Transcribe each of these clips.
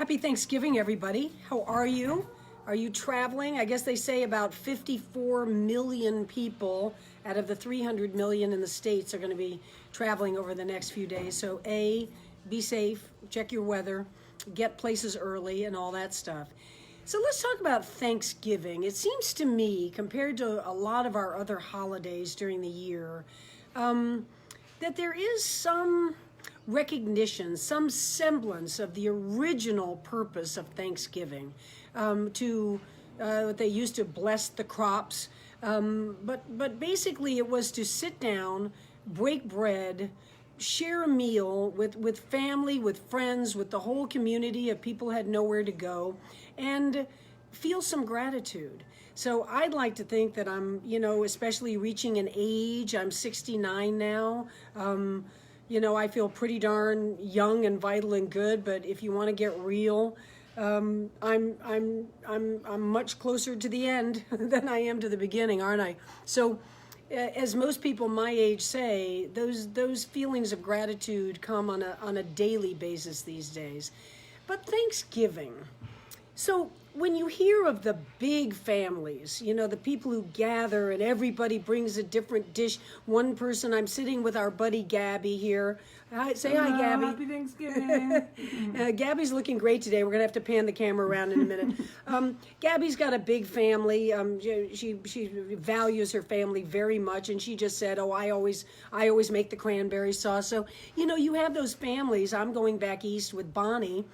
Happy Thanksgiving, everybody. How are you? Are you traveling? I guess they say about 54 million people out of the 300 million in the States are going to be traveling over the next few days. So, be safe, check your weather, get places early, and all that stuff. So, let's talk about Thanksgiving. It seems to me, compared to a lot of our other holidays during the year, that there is some recognition, some semblance of the original purpose of Thanksgiving. They used to bless the crops, but basically it was to sit down, break bread, share a meal with family, with friends, with the whole community if people had nowhere to go, and feel some gratitude. So I'd like to think that I'm, especially reaching an age, I'm 69 now. I feel pretty darn young and vital and good, but if you want to get real, I'm much closer to the end than I am to the beginning, aren't I? So, as most people my age say, those feelings of gratitude come on a daily basis these days. But Thanksgiving. So when you hear of the big families, the people who gather and everybody brings a different dish. One person, I'm sitting with our buddy Gabby here. Say hi, Gabby. Happy Thanksgiving. Gabby's looking great today. We're going to have to pan the camera around in a minute. Gabby's got a big family. She values her family very much, and she just said, I always make the cranberry sauce. So, you have those families. I'm going back east with Bonnie.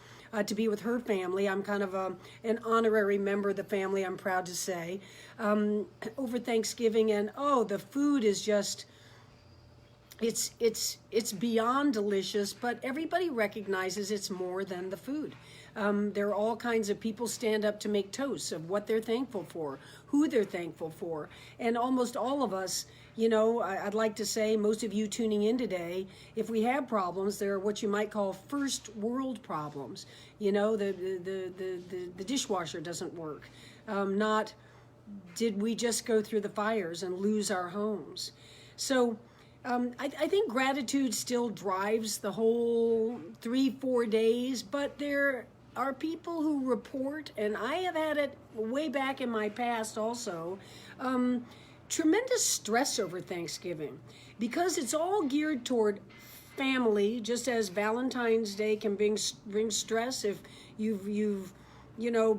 To be with her family. I'm kind of an honorary member of the family, I'm proud to say, over Thanksgiving. And the food is just, it's beyond delicious, but everybody recognizes it's more than the food. There are all kinds of people stand up to make toasts of what they're thankful for, who they're thankful for. And almost all of us, I'd like to say, most of you tuning in today, if we have problems, they're what you might call first world problems. The dishwasher doesn't work. Not did we just go through the fires and lose our homes. So I think gratitude still drives the whole 3-4 days, but there are people who report, and I have had it way back in my past also, tremendous stress over Thanksgiving because it's all geared toward family, just as Valentine's Day can bring stress if you've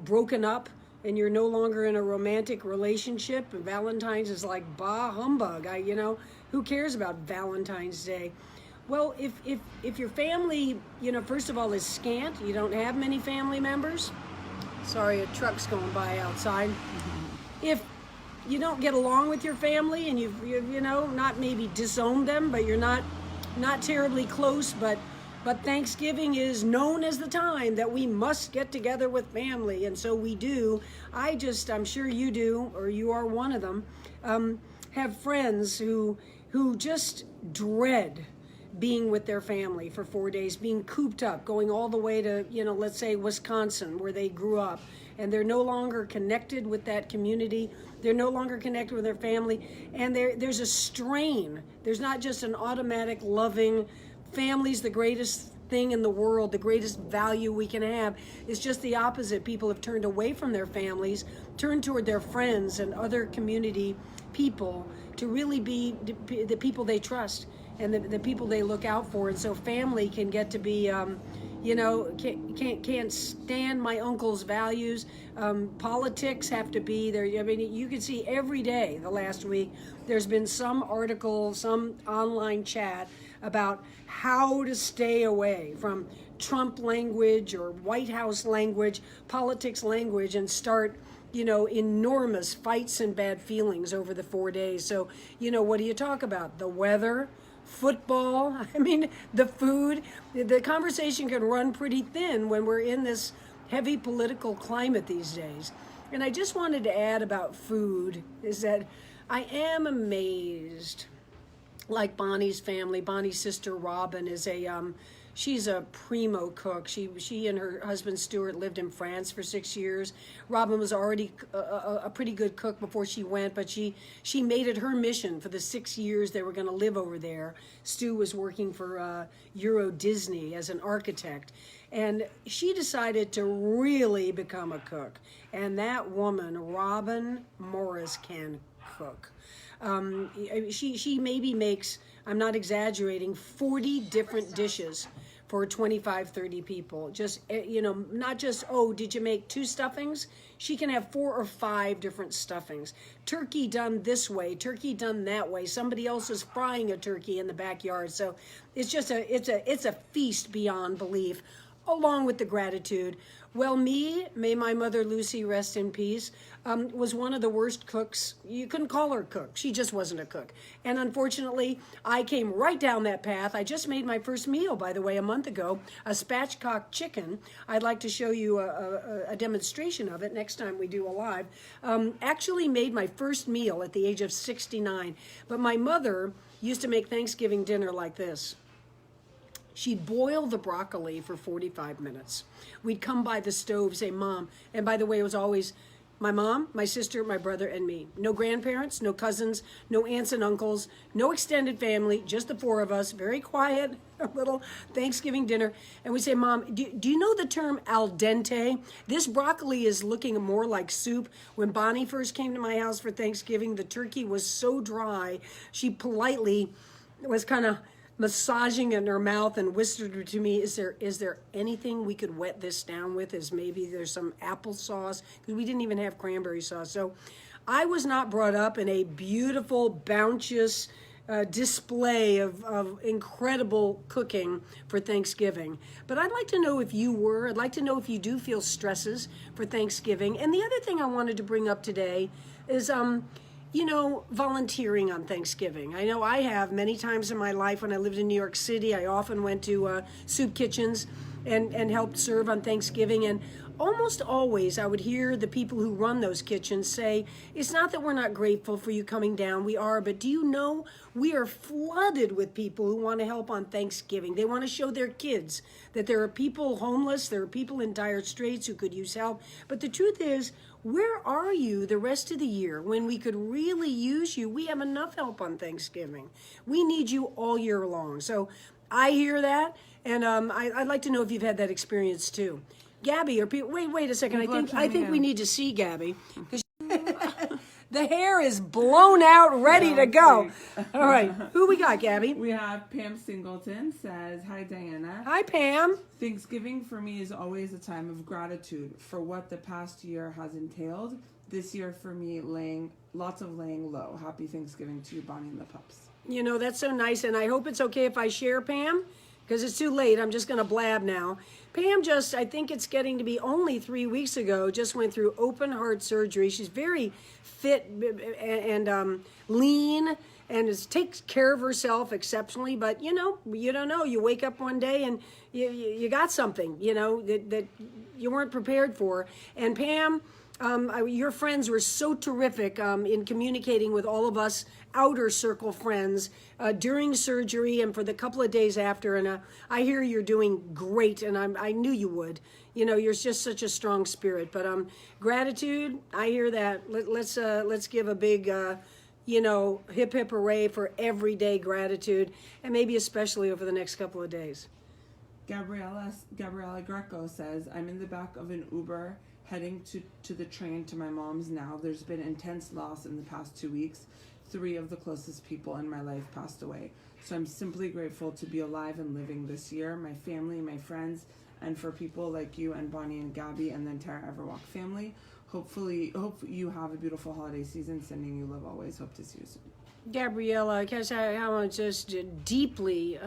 broken up and you're no longer in a romantic relationship. And Valentine's is like bah humbug. Who cares about Valentine's Day? Well, if your family, first of all, is scant, you don't have many family members. Sorry, a truck's going by outside. If you don't get along with your family and you've not maybe disowned them, but you're not terribly close, but Thanksgiving is known as the time that we must get together with family, and so we do. I'm sure you do, or you are one of them, have friends who just dread being with their family for 4 days, being cooped up, going all the way to, let's say Wisconsin, where they grew up, and they're no longer connected with that community. They're no longer connected with their family, and there's a strain. There's not just an automatic loving, family's the greatest thing in the world, the greatest value we can have. It's just the opposite. People have turned away from their families, turned toward their friends and other community people to really be the people they trust and the people they look out for. And so family can get to be can't stand my uncle's values. Politics have to be there. I mean, you can see every day the last week there's been some article, some online chat about how to stay away from Trump language or White House language, politics language, and start enormous fights and bad feelings over the 4 days. So, what do you talk about? The weather, football, the food. The conversation can run pretty thin when we're in this heavy political climate these days. And I just wanted to add about food is that I am amazed like Bonnie's family. Bonnie's sister Robin is she's a primo cook. She and her husband Stuart lived in France for 6 years. Robin was already a pretty good cook before she went, but she made it her mission for the 6 years they were going to live over there. Stu was working for Euro Disney as an architect, and she decided to really become a cook. And that woman, Robin Morris, can cook. She maybe makes, I'm not exaggerating, 40 different dishes for 25, 30 people. Just, not just, oh, did you make 2 stuffings? She can have 4 or 5 different stuffings. Turkey done this way, turkey done that way. Somebody else is frying a turkey in the backyard. So it's just it's a feast beyond belief, along with the gratitude. Well, may my mother Lucy rest in peace, was one of the worst cooks. You couldn't call her a cook. She just wasn't a cook. And unfortunately, I came right down that path. I just made my first meal, by the way, a month ago, a spatchcock chicken. I'd like to show you a demonstration of it next time we do a live. Actually made my first meal at the age of 69. But my mother used to make Thanksgiving dinner like this. She'd boil the broccoli for 45 minutes. We'd come by the stove, say, Mom. And by the way, it was always my mom, my sister, my brother, and me. No grandparents, no cousins, no aunts and uncles, no extended family, just the 4 of us. Very quiet, a little Thanksgiving dinner. And we say, Mom, do you know the term al dente? This broccoli is looking more like soup. When Bonnie first came to my house for Thanksgiving, the turkey was so dry, she politely was kind of massaging in her mouth and whispered to me, is there anything we could wet this down with? Is maybe there's some applesauce? Because we didn't even have cranberry sauce. So I was not brought up in a beautiful, bounteous display of incredible cooking for Thanksgiving. But I'd like to know if you were. I'd like to know if you do feel stresses for Thanksgiving. And the other thing I wanted to bring up today is volunteering on Thanksgiving. I know I have many times in my life. When I lived in New York City, I often went to soup kitchens and helped serve on Thanksgiving. And almost always I would hear the people who run those kitchens say, it's not that we're not grateful for you coming down. We are, but do you know we are flooded with people who want to help on Thanksgiving. They want to show their kids that there are people homeless, there are people in dire straits who could use help. But the truth is, where are you the rest of the year when we could really use you? We have enough help on Thanksgiving. We need you all year long. So I hear that, and I'd like to know if you've had that experience too. Gabby, or people, wait a second. I think we need to see Gabby, because the hair is blown out, ready to go. All right, who we got, Gabby? We have Pam Singleton says, hi, Diana. Hi, Pam. Thanksgiving for me is always a time of gratitude for what the past year has entailed. This year for me, lots of laying low. Happy Thanksgiving to you, Bonnie and the pups. You know, that's so nice, and I hope it's okay if I share, Pam, because it's too late. I'm just going to blab now. Pam I think it's getting to be only 3 weeks ago, just went through open heart surgery. She's very fit and lean and takes care of herself exceptionally. But, you don't know. You wake up one day and you got something, that you weren't prepared for. And Pam, your friends were so terrific in communicating with all of us outer circle friends during surgery and for the couple of days after. And I hear you're doing great, and I knew you would. You're just such a strong spirit. But gratitude, I hear that. Let's give a big hip hip hooray for everyday gratitude, and maybe especially over the next couple of days. Gabriella Greco says, I'm in the back of an Uber heading to the train to my mom's now. There's been intense loss in the past 2 weeks. 3 of the closest people in my life passed away. So I'm simply grateful to be alive and living this year. My family, my friends, and for people like you and Bonnie and Gabby and the entire Everwalk family. Hope you have a beautiful holiday season. Sending you love always. Hope to see you soon. Gabriella, because I want to just deeply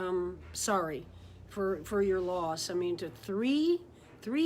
sorry for your loss. I mean, to three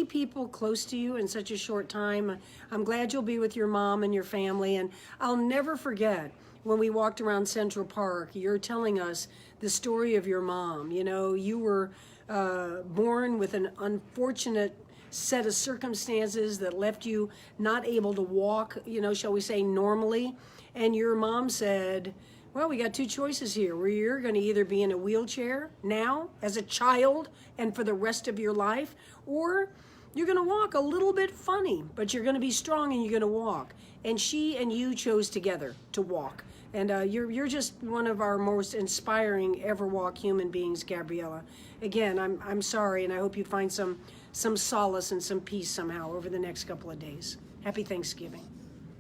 people close to you in such a short time. I'm glad you'll be with your mom and your family. And I'll never forget when we walked around Central Park, you're telling us the story of your mom. You were born with an unfortunate set of circumstances that left you not able to walk, shall we say, normally. And your mom said, Well, we got two choices here where you're going to either be in a wheelchair now as a child and for the rest of your life, or you're going to walk a little bit funny, but you're going to be strong and you're going to walk. And she and you chose together to walk. And you're just one of our most inspiring ever walk human beings, Gabriella. Again, I'm sorry, and I hope you find some solace and some peace somehow over the next couple of days. Happy Thanksgiving.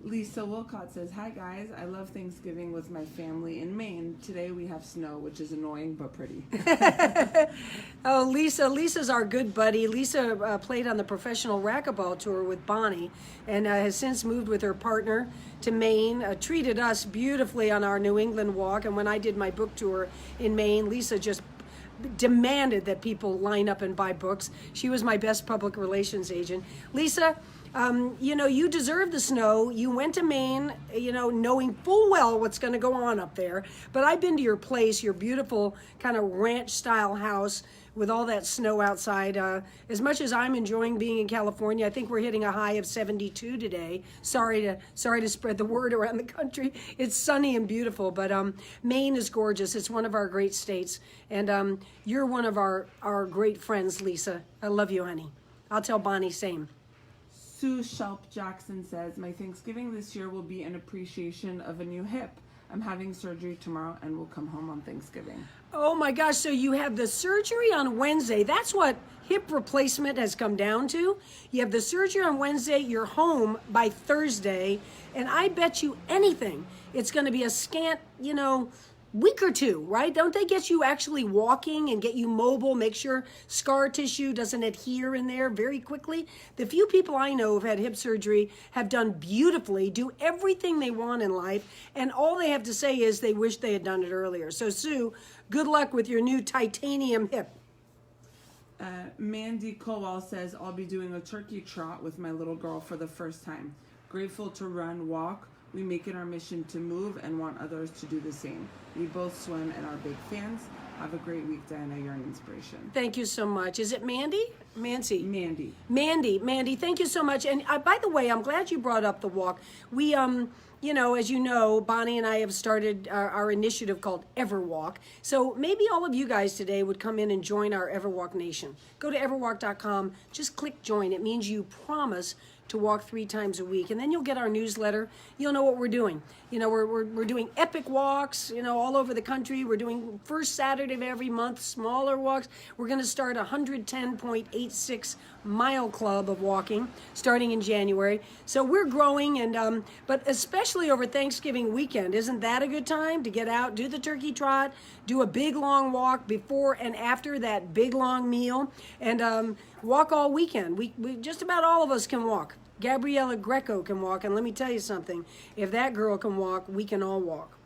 Lisa Wilcott says, "Hi guys, I love Thanksgiving with my family in Maine. Today we have snow, which is annoying but pretty." Oh, Lisa's our good buddy. Lisa played on the professional racquetball tour with Bonnie and has since moved with her partner to Maine, treated us beautifully on our New England walk. And when I did my book tour in Maine, Lisa just demanded that people line up and buy books. She was my best public relations agent. Lisa, you deserve the snow. You went to Maine, knowing full well what's going to go on up there. But I've been to your place, your beautiful kind of ranch-style house with all that snow outside. As much as I'm enjoying being in California, I think we're hitting a high of 72 today. Sorry to spread the word around the country. It's sunny and beautiful, but Maine is gorgeous. It's one of our great states, and you're one of our great friends, Lisa. I love you, honey. I'll tell Bonnie same. Sue Shelp Jackson says, "My Thanksgiving this year will be an appreciation of a new hip. I'm having surgery tomorrow and will come home on Thanksgiving." Oh my gosh, so you have the surgery on Wednesday. That's what hip replacement has come down to. You have the surgery on Wednesday, you're home by Thursday, and I bet you anything it's going to be a scant, week or two, right? Don't they get you actually walking and get you mobile, make sure scar tissue doesn't adhere in there very quickly? The few people I know who've had hip surgery have done beautifully, do everything they want in life, and all they have to say is they wish they had done it earlier. So Sue, good luck with your new titanium hip. Mandy Kowal says, "I'll be doing a turkey trot with my little girl for the first time. Grateful to run, walk. We make it our mission to move and want others to do the same. We both swim and are big fans. Have a great week, Diana. You're an inspiration." Thank you so much. Is it Mandy? Mancy? Mandy, thank you so much. And by the way, I'm glad you brought up the walk. We, as you know, Bonnie and I have started our initiative called Everwalk. So maybe all of you guys today would come in and join our Everwalk Nation. Go to everwalk.com, just click join. It means you promise to walk 3 times a week, and then you'll get our newsletter. You'll know what we're doing. We're doing epic walks, all over the country. We're doing first Saturday of every month, smaller walks. We're going to start a 110.86 mile club of walking starting in January. So we're growing, and but especially over Thanksgiving weekend, isn't that a good time to get out, do the turkey trot, do a big long walk before and after that big long meal, and walk all weekend. We just about all of us can walk. Gabriella Greco can walk, and let me tell you something. If that girl can walk, we can all walk.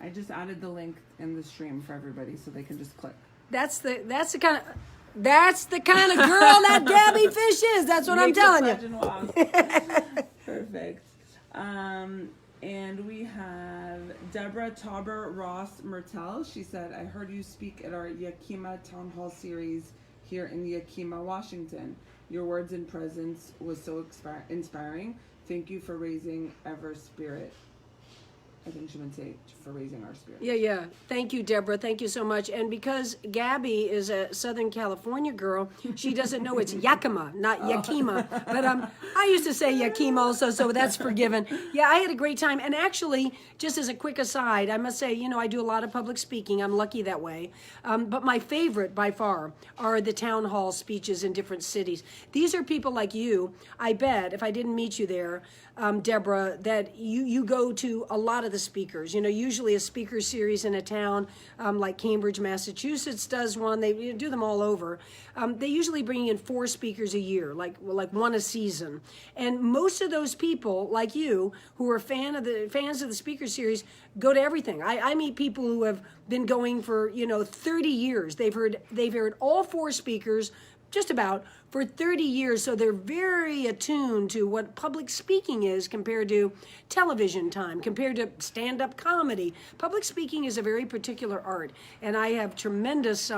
I just added the link in the stream for everybody so they can just click. That's the kind of girl that Gabby Fish is. That's what I'm telling you. Perfect. And we have Deborah Tauber Ross Mertel. She said, "I heard you speak at our Yakima Town Hall series here in Yakima, Washington. Your words and presence was so inspiring. Thank you for raising Ever Spirit." I think she would say for raising our spirit. Yeah. Thank you, Deborah. Thank you so much. And because Gabby is a Southern California girl, she doesn't know it's Yakima, not Yakima. But I used to say Yakima also, so that's forgiven. Yeah, I had a great time. And actually, just as a quick aside, I must say, I do a lot of public speaking. I'm lucky that way. But my favorite by far are the town hall speeches in different cities. These are people like you. I bet if I didn't meet you there, Deborah, that you go to a lot of the speakers. Usually a speaker series in a town like Cambridge, Massachusetts does one. They do them all over. They usually bring in 4 speakers a year, like one a season. And most of those people, like you, who are fans of the speaker series, go to everything. I meet people who have been going for 30 years. They've heard all 4 speakers, just about, for 30 years, so they're very attuned to what public speaking is compared to television time, compared to stand-up comedy. Public speaking is a very particular art, and I have tremendous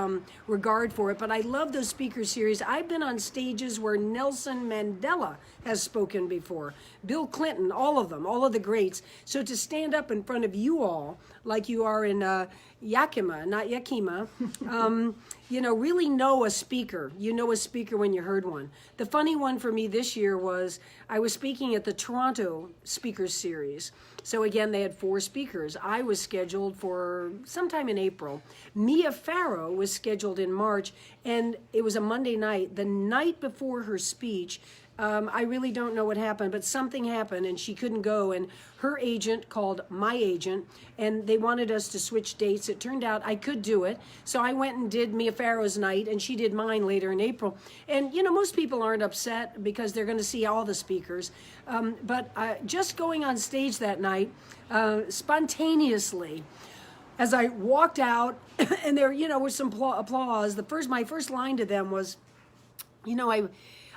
regard for it, but I love those speaker series. I've been on stages where Nelson Mandela has spoken before, Bill Clinton, all of them, all of the greats. So to stand up in front of you all, like you are in Yakima, not Yakima, really know a speaker. You know a speaker when you heard one. The funny one for me this year was I was speaking at the Toronto Speakers Series. So again, they had 4 speakers. I was scheduled for sometime in April. Mia Farrow was scheduled in March, and it was a Monday night. The night before her speech, I really don't know what happened, but something happened and she couldn't go, and her agent called my agent and they wanted us to switch dates. It turned out I could do it, so I went and did Mia Farrow's night and she did mine later in April. And most people aren't upset because they're going to see all the speakers, but just going on stage that night, spontaneously, as I walked out and there was some applause, my first line to them was,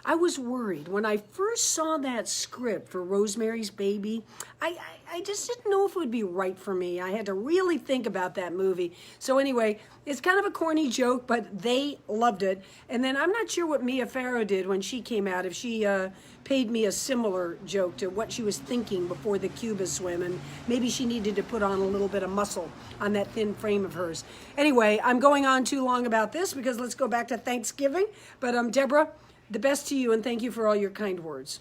I was worried when I first saw that script for Rosemary's Baby. I just didn't know if it would be right for me. I had to really think about that movie. So anyway, it's kind of a corny joke, but they loved it. And then I'm not sure what Mia Farrow did when she came out, if she paid me a similar joke to what she was thinking before the Cuba swim, and maybe she needed to put on a little bit of muscle on that thin frame of hers. Anyway, I'm going on too long about this because let's go back to Thanksgiving. But Deborah, the best to you, and thank you for all your kind words.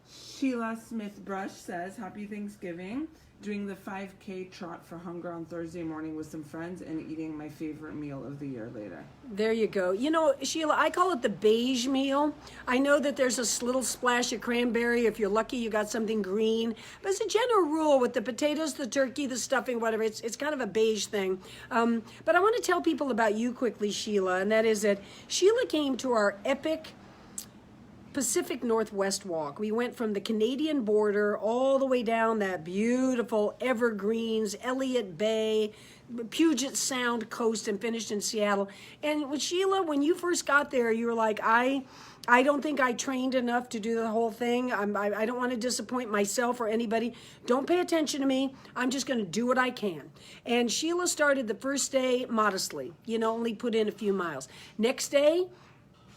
Sheila Smith Brush says, Happy Thanksgiving. Doing the 5K trot for hunger on Thursday morning with some friends and eating my favorite meal of the year later. There you go. Sheila, I call it the beige meal. I know that there's a little splash of cranberry. If you're lucky, you got something green. But as a general rule, with the potatoes, the turkey, the stuffing, whatever, it's kind of a beige thing. But I want to tell people about you quickly, Sheila, and that is that Sheila came to our epic Pacific Northwest walk. We went from the Canadian border all the way down that beautiful Evergreens, Elliott Bay, Puget Sound coast, and finished in Seattle. And with Sheila, when you first got there, you were like, I don't think I trained enough to do the whole thing. I don't want to disappoint myself or anybody. Don't pay attention to me. I'm just going to do what I can. And Sheila started the first day modestly, only put in a few miles. Next day,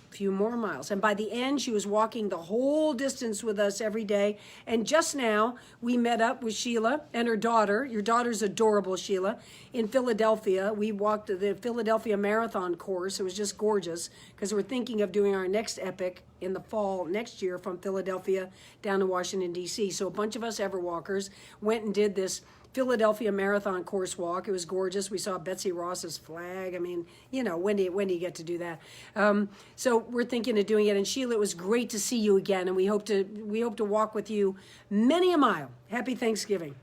few more miles, and by the end she was walking the whole distance with us every day. And just now we met up with Sheila and her daughter. Your daughter's adorable, Sheila, in Philadelphia. We walked the Philadelphia Marathon course. It was just gorgeous because we're thinking of doing our next epic in the fall next year from Philadelphia down to Washington, D.C. So a bunch of us Everwalkers went and did this Philadelphia Marathon course walk. It was gorgeous. We saw Betsy Ross's flag. I mean, when do you get to do that? So we're thinking of doing it. And Sheila, it was great to see you again, and we hope to walk with you many a mile. Happy Thanksgiving.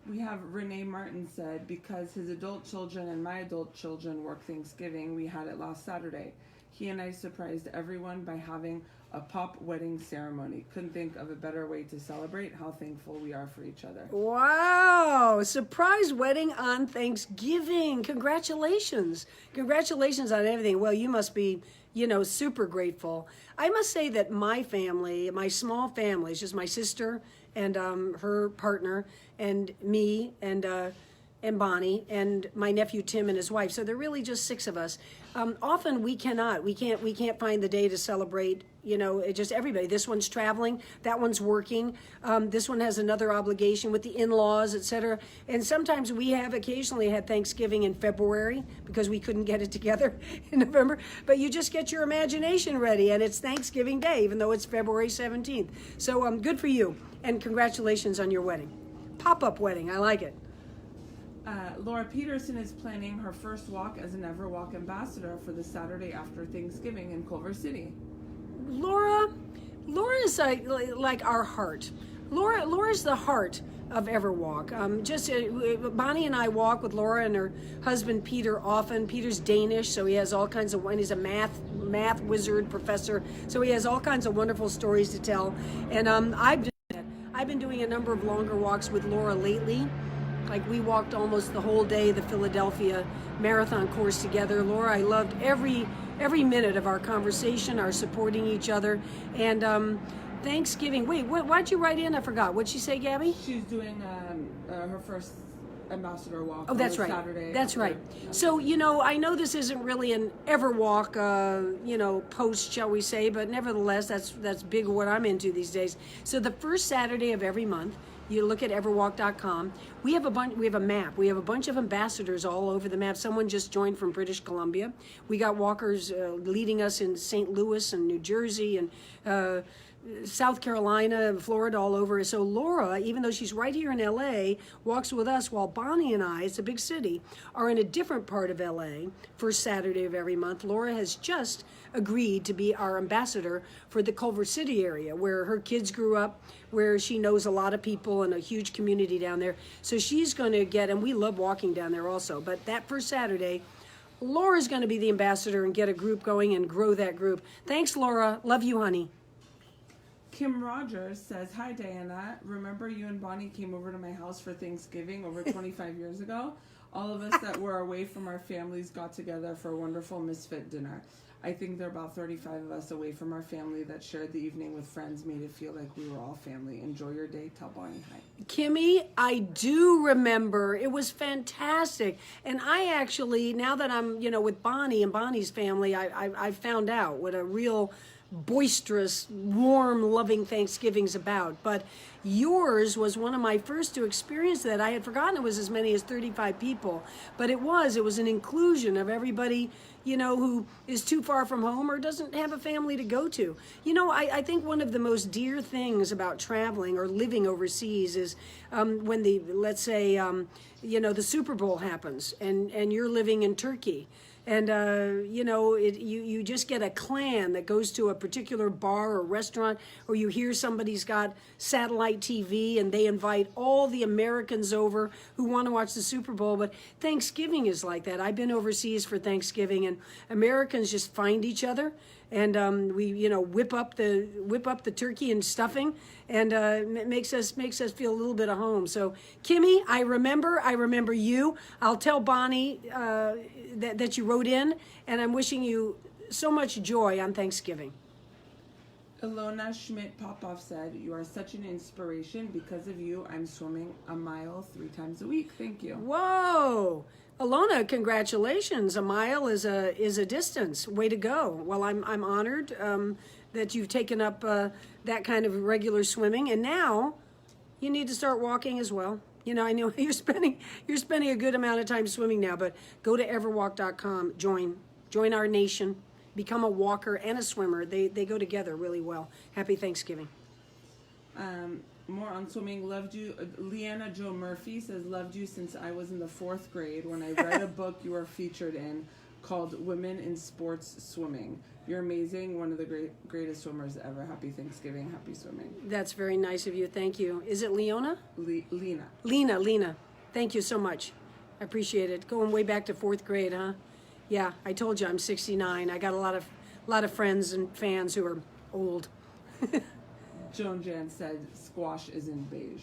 We have Renee Martin said, because his adult children and my adult children work Thanksgiving, we had it last Saturday. He and I surprised everyone by having a pop wedding ceremony. Couldn't think of a better way to celebrate how thankful we are for each other. Wow, surprise wedding on Thanksgiving. Congratulations. Congratulations on everything. Well, you must be, super grateful. I must say that my family, my small family, it's just my sister and her partner and me and Bonnie and my nephew Tim and his wife. So they're really just 6 of us. Often we can't find the day to celebrate. Just everybody. This one's traveling, that one's working. This one has another obligation with the in-laws, etc. And sometimes we have occasionally had Thanksgiving in February because we couldn't get it together in November. But you just get your imagination ready, and it's Thanksgiving Day, even though it's February 17th. So good for you, and congratulations on your wedding. Pop-up wedding, I like it. Laura Peterson is planning her first walk as an Everwalk ambassador for the Saturday after Thanksgiving in Culver City. Laura's like our heart. Laura's the heart of Everwalk. Bonnie and I walk with Laura and her husband Peter often. Peter's Danish, so he has all kinds of, and he's a math wizard professor, so he has all kinds of wonderful stories to tell. And I've been doing a number of longer walks with Laura lately. Like we walked almost the whole day, the Philadelphia Marathon course together. Laura, I loved every minute of our conversation, our supporting each other. And Thanksgiving, wait, why'd you write in? I forgot. What'd she say, Gabby? She's doing her first ambassador walk. Oh, that's right. Saturday. That's right. So, I know this isn't really an Everwalk, post, shall we say, but nevertheless, that's big what I'm into these days. So the first Saturday of every month, you look at everwalk.com. We have a map. We have a bunch of ambassadors all over the map. Someone just joined from British Columbia. We got walkers leading us in St. Louis and New Jersey and South Carolina, Florida, all over. So Laura, even though she's right here in LA, walks with us, while Bonnie and I, it's a big city, are in a different part of LA first Saturday of every month. Laura has just agreed to be our ambassador for the Culver City area, where her kids grew up, where she knows a lot of people and a huge community down there. So she's going to get, and we love walking down there also, but that first Saturday, Laura's going to be the ambassador and get a group going and grow that group. Thanks, Laura. Love you, honey. Kim Rogers says, "Hi Diana, remember you and Bonnie came over to my house for Thanksgiving over 25 years ago? All of us that were away from our families got together for a wonderful misfit dinner. I think there are about 35 of us away from our family that shared the evening with friends, made it feel like we were all family. Enjoy your day. Tell Bonnie hi." Kimmy, I do remember. It was fantastic. And I actually, now that I'm, with Bonnie and Bonnie's family, I found out what a real boisterous, warm, loving Thanksgiving's about. But yours was one of my first to experience that. I had forgotten it was as many as 35 people, but it was an inclusion of everybody, who is too far from home or doesn't have a family to go to. I think one of the most dear things about traveling or living overseas is when let's say, the Super Bowl happens and you're living in Turkey. And, you just get a clan that goes to a particular bar or restaurant, or you hear somebody's got satellite TV and they invite all the Americans over who want to watch the Super Bowl. But Thanksgiving is like that. I've been overseas for Thanksgiving, and Americans just find each other. And we, whip up the turkey and stuffing, and it makes us feel a little bit at home. So, Kimmy, I remember you. I'll tell Bonnie that you wrote in, and I'm wishing you so much joy on Thanksgiving. Ilona Schmidt-Popoff said, "You are such an inspiration. Because of you, I'm swimming a mile 3 times a week. Thank you." Whoa. Alona, congratulations. A mile is a distance. Way to go. Well, I'm honored that you've taken up that kind of regular swimming, and now you need to start walking as well. I know you're spending a good amount of time swimming now, but go to everwalk.com, join our nation, become a walker and a swimmer. They go together really well. Happy Thanksgiving. More on swimming. Loved you. Leanna Jo Murphy says, "Loved you since I was in the 4th grade when I read a book you were featured in called Women in Sports Swimming. You're amazing. One of the greatest swimmers ever. Happy Thanksgiving. Happy swimming." That's very nice of you. Thank you. Is it Leona? Lena. Lena. Thank you so much. I appreciate it. Going way back to 4th grade, huh? Yeah, I told you I'm 69. I got a lot of friends and fans who are old. Joan Jan said, "Squash isn't beige."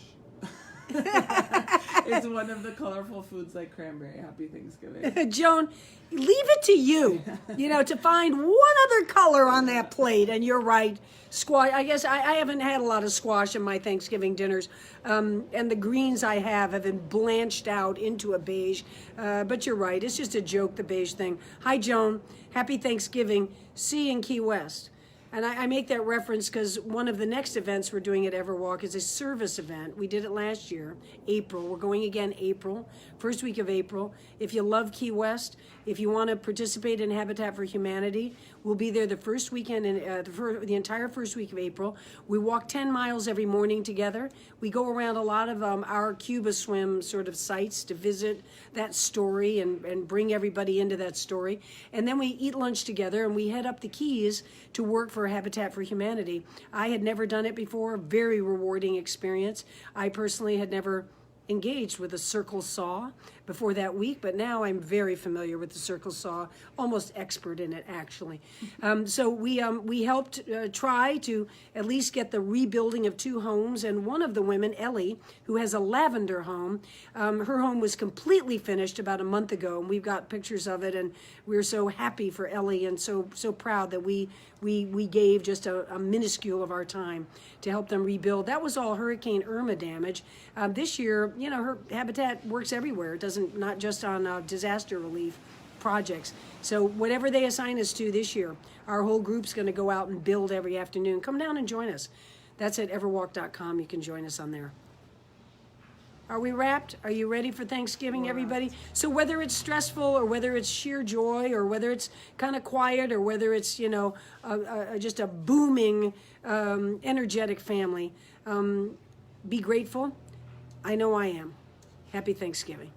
It's one of the colorful foods like cranberry. Happy Thanksgiving. Joan, leave it to you, to find one other color on that plate. And you're right. Squash, I guess I haven't had a lot of squash in my Thanksgiving dinners. And the greens I have been blanched out into a beige. But you're right. It's just a joke, the beige thing. Hi, Joan. Happy Thanksgiving. See you in Key West. And I make that reference because one of the next events we're doing at Everwalk is a service event. We did it last year, April. We're going again April, first week of April. If you love Key West, if you want to participate in Habitat for Humanity, we'll be there the first weekend, the entire first week of April. We walk 10 miles every morning together. We go around a lot of our Cuba Swim sort of sites to visit that story and bring everybody into that story. And then we eat lunch together and we head up the Keys to work for Habitat for Humanity. I had never done it before. Very rewarding experience. I personally had never engaged with a circle saw before that week, but now I'm very familiar with the circle saw, almost expert in it actually. So we helped try to at least get the rebuilding of 2 homes, and one of the women, Ellie, who has a lavender home, her home was completely finished about a month ago, and we've got pictures of it, and we're so happy for Ellie and so proud that we gave just a minuscule of our time to help them rebuild. That was all Hurricane Irma damage. This year, you know, her Habitat works everywhere. It doesn't, not just on disaster relief projects. So whatever they assign us to this year, our whole group's going to go out and build every afternoon. Come down and join us. That's at everwalk.com. You can join us on there. Are we wrapped? Are you ready for Thanksgiving, everybody? So whether it's stressful or whether it's sheer joy or whether it's kind of quiet or whether it's, you know, just a booming, energetic family, be grateful. I know I am. Happy Thanksgiving.